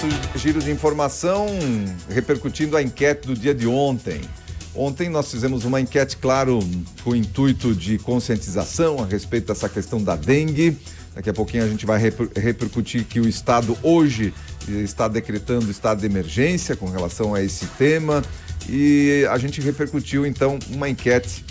nosso giro de informação, repercutindo a enquete do dia de ontem. Ontem nós fizemos uma enquete, claro, com o intuito de conscientização a respeito dessa questão da dengue. Daqui a pouquinho a gente vai repercutir que o Estado hoje está decretando estado de emergência com relação a esse tema. E a gente repercutiu, então, uma enquete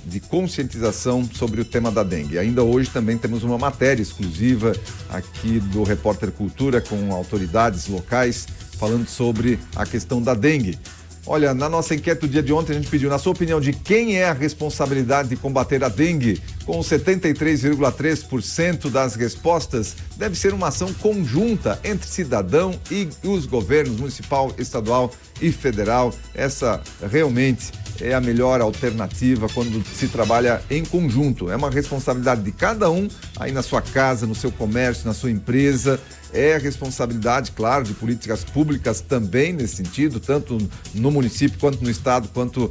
de conscientização sobre o tema da dengue. Ainda hoje também temos uma matéria exclusiva aqui do Repórter Cultura com autoridades locais falando sobre a questão da dengue. Olha, na nossa enquete do dia de ontem a gente pediu, na sua opinião, de quem é a responsabilidade de combater a dengue? Com 73,3% das respostas, deve ser uma ação conjunta entre cidadão e os governos municipal, estadual e federal. Essa realmente é a melhor alternativa quando se trabalha em conjunto. É uma responsabilidade de cada um, aí na sua casa, no seu comércio, na sua empresa. É a responsabilidade, claro, de políticas públicas também nesse sentido, tanto no município, quanto no estado, quanto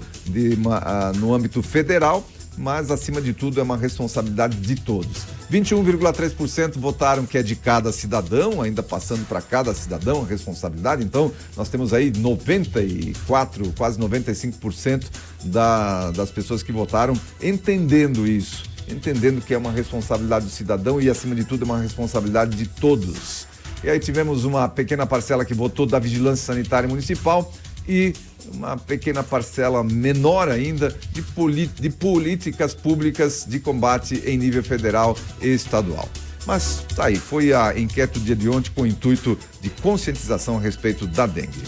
no âmbito federal, mas acima de tudo é uma responsabilidade de todos. 21,3% votaram que é de cada cidadão, ainda passando para cada cidadão a responsabilidade, então nós temos aí 94, quase 95% das pessoas que votaram entendendo isso, entendendo que é uma responsabilidade do cidadão e acima de tudo é uma responsabilidade de todos. E aí tivemos uma pequena parcela que votou da Vigilância Sanitária Municipal e uma pequena parcela menor ainda de políticas públicas de combate em nível federal e estadual. Mas tá aí, foi a enquete do dia de ontem com o intuito de conscientização a respeito da dengue.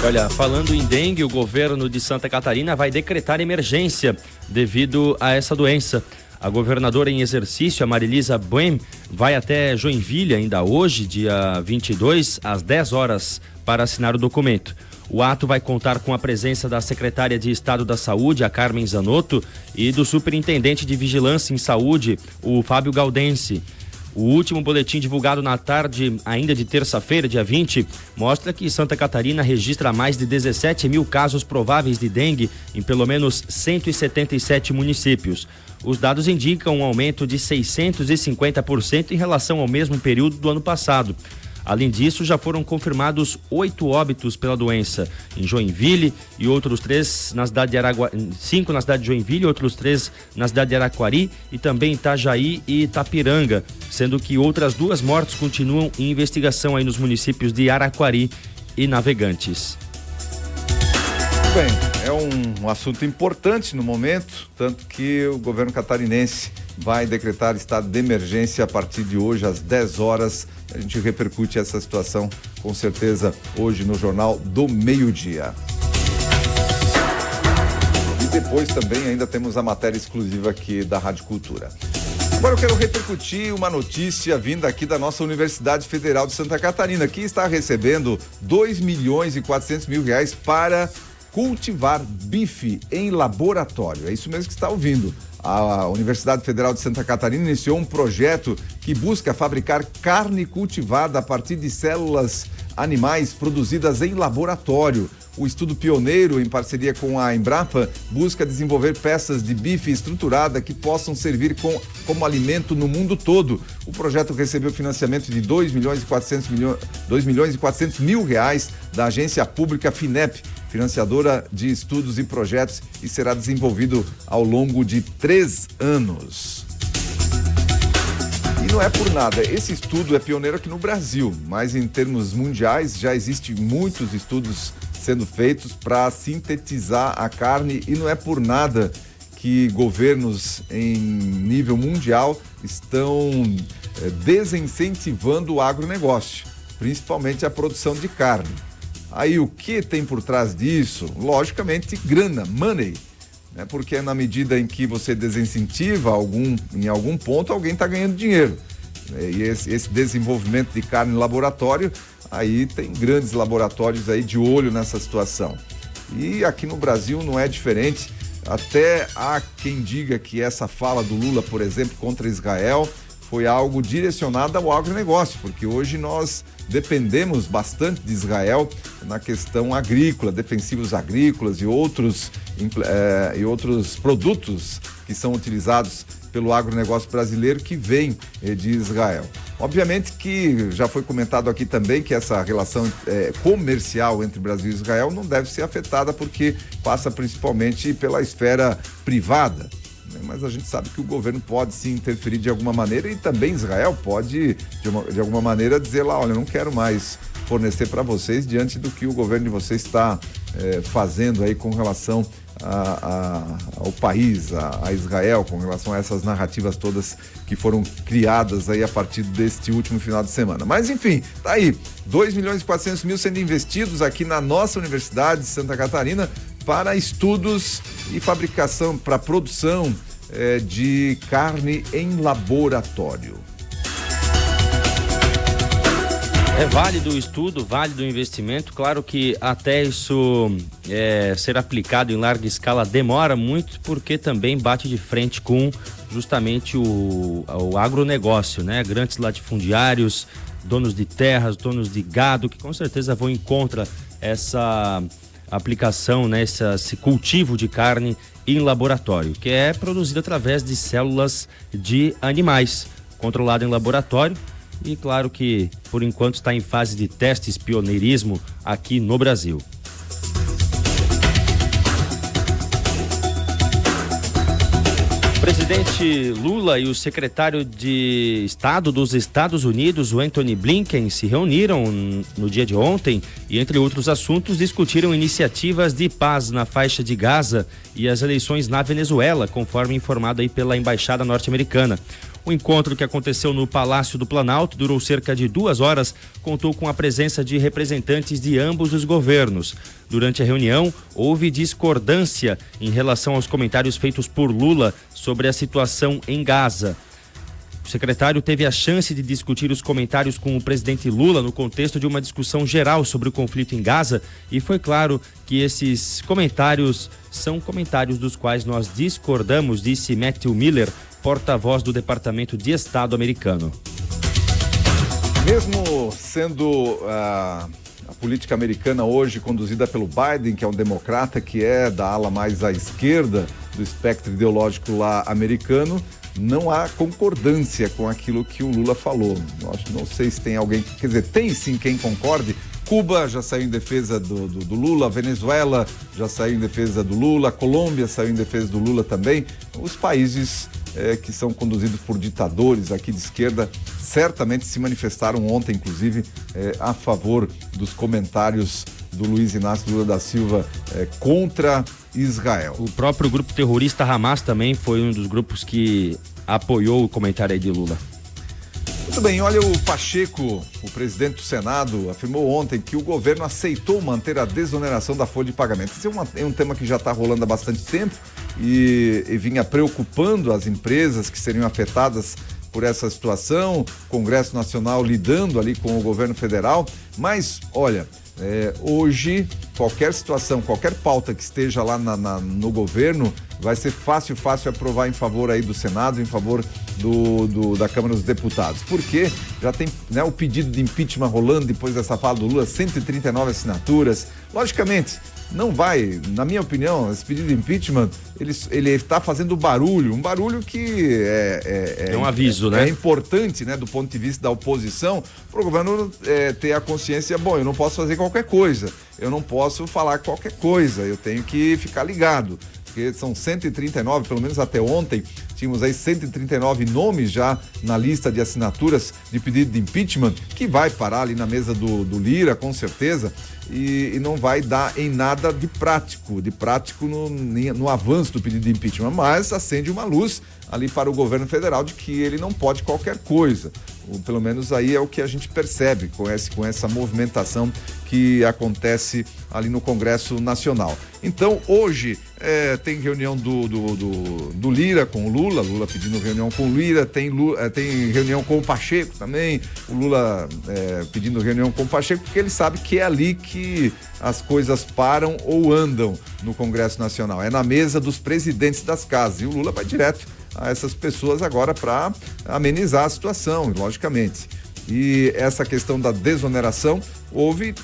Olha, falando em dengue, o governo de Santa Catarina vai decretar emergência devido a essa doença. A governadora em exercício, a Marilisa Boem, vai até Joinville ainda hoje, dia 22, às 10 horas, para assinar o documento. O ato vai contar com a presença da secretária de Estado da Saúde, a Carmen Zanotto, e do superintendente de Vigilância em Saúde, o Fábio Gaudense. O último boletim divulgado na tarde, ainda de terça-feira, dia 20, mostra que Santa Catarina registra mais de 17 mil casos prováveis de dengue em pelo menos 177 municípios. Os dados indicam um aumento de 650% em relação ao mesmo período do ano passado. Além disso, já foram confirmados 8 óbitos pela doença em Joinville e outros 3 na cidade de 5 na cidade de Joinville, outros 3 na cidade de Araquari e também Itajaí e Itapiranga, sendo que outras 2 mortes continuam em investigação aí nos municípios de Araquari e Navegantes. Bem, é um assunto importante no momento, tanto que o governo catarinense vai decretar estado de emergência a partir de hoje, às 10 horas. A gente repercute essa situação, com certeza, hoje no Jornal do Meio-Dia. E depois também ainda temos a matéria exclusiva aqui da Rádio Cultura. Agora eu quero repercutir uma notícia vinda aqui da nossa Universidade Federal de Santa Catarina, que está recebendo R$2.400.000 para cultivar bife em laboratório. É isso mesmo que você está ouvindo. A Universidade Federal de Santa Catarina iniciou um projeto que busca fabricar carne cultivada a partir de células animais produzidas em laboratório. O estudo pioneiro, em parceria com a Embrapa, busca desenvolver peças de bife estruturada que possam servir como alimento no mundo todo. O projeto recebeu financiamento de R$2.400.000 da agência pública FINEP, financiadora de estudos e projetos, e será desenvolvido ao longo de 3 anos. E não é por nada, esse estudo é pioneiro aqui no Brasil, mas em termos mundiais já existem muitos estudos sendo feitos para sintetizar a carne, e não é por nada que governos em nível mundial estão desincentivando o agronegócio, principalmente a produção de carne. Aí o que tem por trás disso? Logicamente grana, money, né? Porque na medida em que você desincentiva em algum ponto, alguém está ganhando dinheiro. E esse desenvolvimento de carne em laboratório, aí tem grandes laboratórios aí de olho nessa situação. E aqui no Brasil não é diferente. Até há quem diga que essa fala do Lula, por exemplo, contra Israel, foi algo direcionado ao agronegócio, porque hoje nós dependemos bastante de Israel na questão agrícola, defensivos agrícolas e outros produtos que são utilizados pelo agronegócio brasileiro que vem de Israel. Obviamente que já foi comentado aqui também que essa relação comercial entre Brasil e Israel não deve ser afetada porque passa principalmente pela esfera privada. Mas a gente sabe que o governo pode sim interferir de alguma maneira e também Israel pode, de alguma maneira, dizer lá, olha, eu não quero mais fornecer para vocês diante do que o governo de vocês está fazendo aí com relação ao país, a Israel, com relação a essas narrativas todas que foram criadas aí a partir deste último final de semana. Mas enfim, tá aí, 2.400.000 sendo investidos aqui na nossa Universidade de Santa Catarina para estudos e fabricação, para produção de carne em laboratório. É válido o estudo, válido o investimento. Claro que até isso ser aplicado em larga escala demora muito, porque também bate de frente com justamente o agronegócio, né? Grandes latifundiários, donos de terras, donos de gado, que com certeza vão em contra essa aplicação, né? Esse cultivo de carne em laboratório, que é produzido através de células de animais, controlado em laboratório. E claro que, por enquanto, está em fase de testes, pioneirismo aqui no Brasil. O presidente Lula e o secretário de Estado dos Estados Unidos, o Antony Blinken, se reuniram no dia de ontem e, entre outros assuntos, discutiram iniciativas de paz na faixa de Gaza e as eleições na Venezuela, conforme informado aí pela Embaixada norte-americana. O encontro, que aconteceu no Palácio do Planalto, durou cerca de 2 horas, contou com a presença de representantes de ambos os governos. Durante a reunião, houve discordância em relação aos comentários feitos por Lula sobre a situação em Gaza. O secretário teve a chance de discutir os comentários com o presidente Lula no contexto de uma discussão geral sobre o conflito em Gaza, e foi claro que esses comentários são comentários dos quais nós discordamos, disse Matthew Miller, porta-voz do Departamento de Estado americano. Mesmo sendo a política americana hoje conduzida pelo Biden, que é um democrata, que é da ala mais à esquerda do espectro ideológico lá americano, não há concordância com aquilo que o Lula falou. Não sei se tem alguém, quer dizer, tem sim quem concorde. Cuba já saiu em defesa do Lula, Venezuela já saiu em defesa do Lula, Colômbia saiu em defesa do Lula também. Os países que são conduzidos por ditadores aqui de esquerda certamente se manifestaram ontem, inclusive, a favor dos comentários do Luiz Inácio Lula da Silva contra Israel. O próprio grupo terrorista Hamas também foi um dos grupos que apoiou o comentário aí de Lula. Muito bem, olha, o Pacheco, o presidente do Senado, afirmou ontem que o governo aceitou manter a desoneração da folha de pagamento. Esse é um tema que já está rolando há bastante tempo e vinha preocupando as empresas que seriam afetadas por essa situação, Congresso Nacional lidando ali com o governo federal, mas, olha, hoje, qualquer situação, qualquer pauta que esteja lá no governo, vai ser fácil aprovar em favor aí do Senado, em favor da Câmara dos Deputados. Porque já tem, né, o pedido de impeachment rolando depois dessa fala do Lula, 139 assinaturas. Logicamente, não vai, na minha opinião, esse pedido de impeachment, ele está fazendo barulho, um barulho que é um aviso, né? É importante, né, do ponto de vista da oposição, para o governo ter a consciência, bom, eu não posso fazer qualquer coisa, eu não posso falar qualquer coisa, eu tenho que ficar ligado, porque são 139, pelo menos até ontem, tínhamos aí 139 nomes já na lista de assinaturas de pedido de impeachment, que vai parar ali na mesa do Lira, com certeza, e não vai dar em nada de prático no avanço do pedido de impeachment, mas acende uma luz ali para o governo federal de que ele não pode qualquer coisa. Pelo menos aí é o que a gente percebe com essa movimentação que acontece ali no Congresso Nacional. Então, hoje tem reunião do Lira com o Lula pedindo reunião com o Lira, tem reunião com o Pacheco também, o Lula pedindo reunião com o Pacheco, porque ele sabe que é ali que as coisas param ou andam no Congresso Nacional, é na mesa dos presidentes das casas, e o Lula vai direto a essas pessoas agora para amenizar a situação, logicamente. E essa questão da desoneração, houve,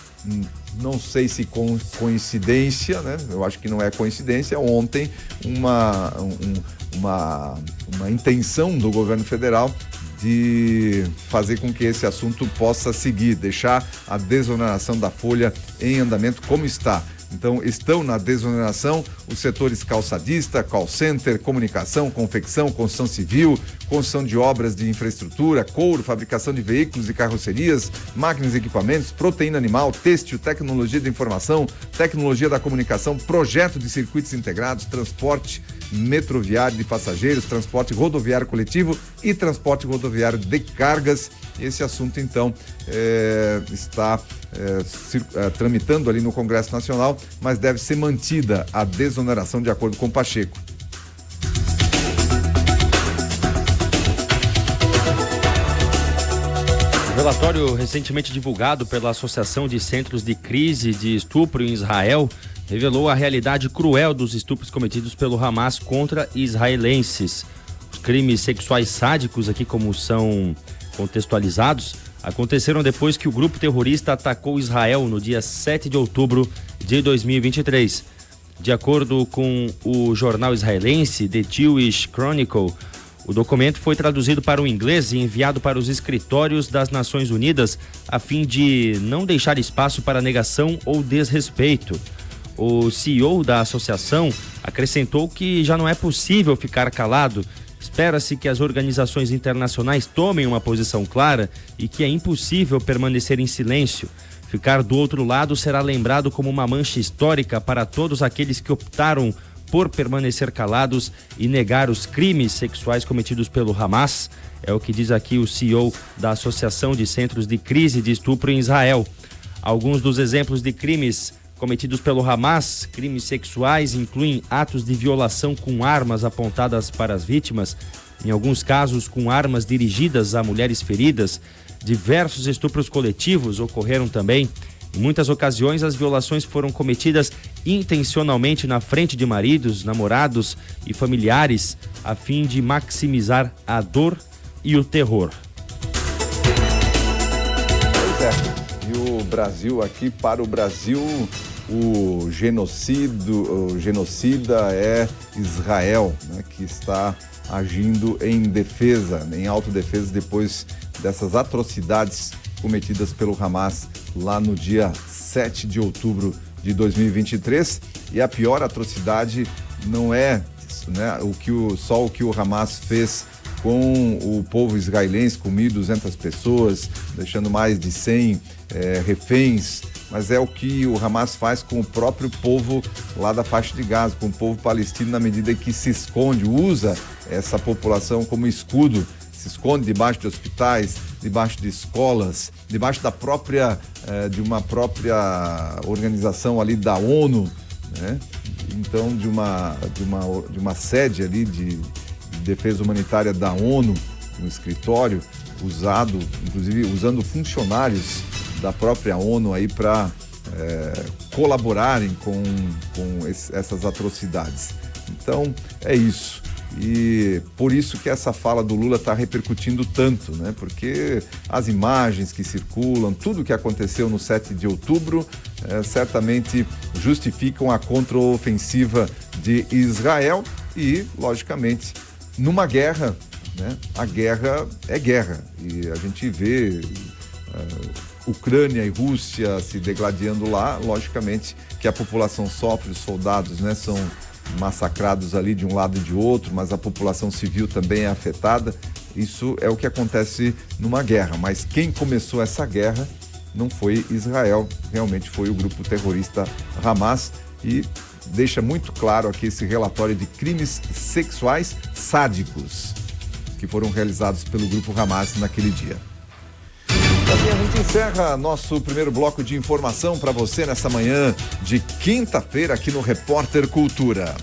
não sei se coincidência, né? Eu acho que não é coincidência, ontem uma uma intenção do governo federal de fazer com que esse assunto possa seguir, deixar a desoneração da folha em andamento como está. Então, estão na desoneração os setores calçadista, call center, comunicação, confecção, construção civil, construção de obras de infraestrutura, couro, fabricação de veículos e carrocerias, máquinas e equipamentos, proteína animal, têxtil, tecnologia da informação, tecnologia da comunicação, projeto de circuitos integrados, transporte metroviário de passageiros, transporte rodoviário coletivo e transporte rodoviário de cargas. Esse assunto, então, está tramitando ali no Congresso Nacional, mas deve ser mantida a desoneração de acordo com Pacheco. O relatório recentemente divulgado pela Associação de Centros de Crise de Estupro em Israel revelou a realidade cruel dos estupros cometidos pelo Hamas contra israelenses. Os crimes sexuais sádicos, aqui como são contextualizados, aconteceram depois que o grupo terrorista atacou Israel no dia 7 de outubro de 2023. De acordo com o jornal israelense The Jewish Chronicle, o documento foi traduzido para o inglês e enviado para os escritórios das Nações Unidas a fim de não deixar espaço para negação ou desrespeito. O CEO da associação acrescentou que já não é possível ficar calado. Espera-se que as organizações internacionais tomem uma posição clara e que é impossível permanecer em silêncio. Ficar do outro lado será lembrado como uma mancha histórica para todos aqueles que optaram por permanecer calados e negar os crimes sexuais cometidos pelo Hamas. É o que diz aqui o CEO da Associação de Centros de Crise de Estupro em Israel. Alguns dos exemplos de crimes cometidos pelo Hamas, crimes sexuais, incluem atos de violação com armas apontadas para as vítimas, em alguns casos com armas dirigidas a mulheres feridas. Diversos estupros coletivos ocorreram também. Em muitas ocasiões, as violações foram cometidas intencionalmente na frente de maridos, namorados e familiares, a fim de maximizar a dor e o terror. Pois é. E o Brasil, aqui para o Brasil, o genocida é Israel, né, que está agindo em defesa, em autodefesa, depois dessas atrocidades cometidas pelo Hamas lá no dia 7 de outubro de 2023. E a pior atrocidade não é, né, só o que o Hamas fez com o povo israelense, com 1.200 pessoas, deixando mais de 100 reféns, mas é o que o Hamas faz com o próprio povo lá da faixa de Gaza, com o povo palestino, na medida que se esconde, usa essa população como escudo, se esconde debaixo de hospitais, debaixo de escolas, debaixo de uma própria organização ali da ONU, né? Então de uma sede ali de defesa humanitária da ONU, um escritório usado, inclusive usando funcionários da própria ONU aí para colaborarem com essas atrocidades. Então é isso. E por isso que essa fala do Lula está repercutindo tanto, né? Porque as imagens que circulam, tudo o que aconteceu no 7 de outubro, certamente justificam a contraofensiva de Israel e, logicamente, numa guerra, né? A guerra é guerra. E a gente vê Ucrânia e Rússia se degladiando lá, logicamente que a população sofre, os soldados, né, são massacrados ali de um lado e de outro, mas a população civil também é afetada. Isso é o que acontece numa guerra, mas quem começou essa guerra não foi Israel, realmente foi o grupo terrorista Hamas, e deixa muito claro aqui esse relatório de crimes sexuais sádicos que foram realizados pelo grupo Hamas naquele dia. Assim a gente encerra nosso primeiro bloco de informação para você nessa manhã de quinta-feira aqui no Repórter Cultura.